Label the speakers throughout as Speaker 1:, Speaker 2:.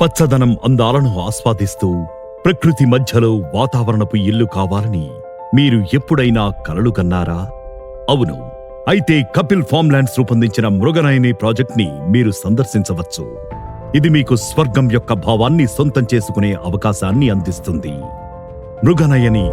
Speaker 1: పచ్చదనం అందాలను ఆస్వాదిస్తూ ప్రకృతి మధ్యలో వాతావరణపు ఇల్లు కావాలని మీరు ఎప్పుడైనా కలలు కన్నారా? అవును, అయితే కపిల్ ఫార్మ్లాండ్స్ రూపొందించిన మృగనయని ప్రాజెక్ట్ని మీరు సందర్శించవచ్చు. ఇది మీకు స్వర్గం యొక్క భావాన్ని సొంతం చేసుకునే అవకాశాన్ని అందిస్తుంది. మృగనయని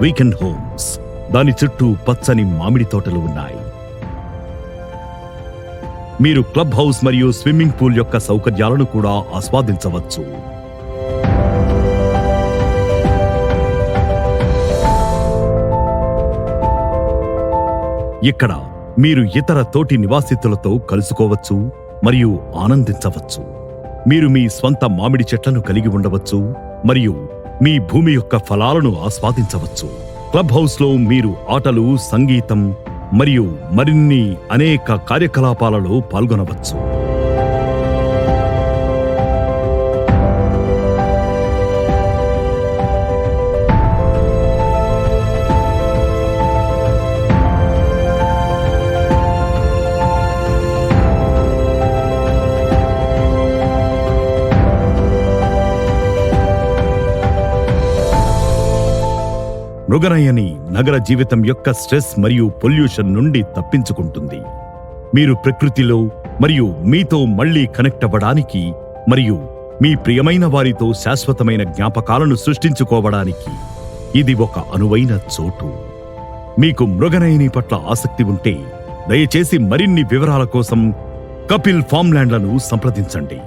Speaker 1: వీకెండ్ హోమ్స్, దాని చుట్టూ పచ్చని మామిడి తోటలు ఉన్నాయి. మీరు క్లబ్ హౌస్ మరియు స్విమ్మింగ్ పూల్ యొక్క సౌకర్యాలను కూడా ఆస్వాదించవచ్చు. ఇక్కడ మీరు ఇతర తోటి నివాసితులతో కలుసుకోవచ్చు మరియు ఆనందించవచ్చు. మీరు మీ స్వంత మామిడి చెట్లను కలిగి ఉండవచ్చు మరియు మీ భూమి యొక్క ఫలాలను ఆస్వాదించవచ్చు. క్లబ్ హౌస్ లో మీరు ఆటలు, సంగీతం మరియు మరిన్ని అనేక కార్యకలాపాలలో పాల్గొనవచ్చు. మృగనయని నగర జీవితం యొక్క స్ట్రెస్ మరియు పొల్యూషన్ నుండి తప్పించుకుంటుంది. మీరు ప్రకృతిలో మరియు మీతో మళ్లీ కనెక్ట్ అవ్వడానికి మరియు మీ ప్రియమైన వారితో శాశ్వతమైన జ్ఞాపకాలను సృష్టించుకోవడానికి ఇది ఒక అనువైన చోటు. మీకు మృగనయని పట్ల ఆసక్తి ఉంటే దయచేసి మరిన్ని వివరాల కోసం కపిల్ ఫార్మ్లాండ్లను సంప్రదించండి.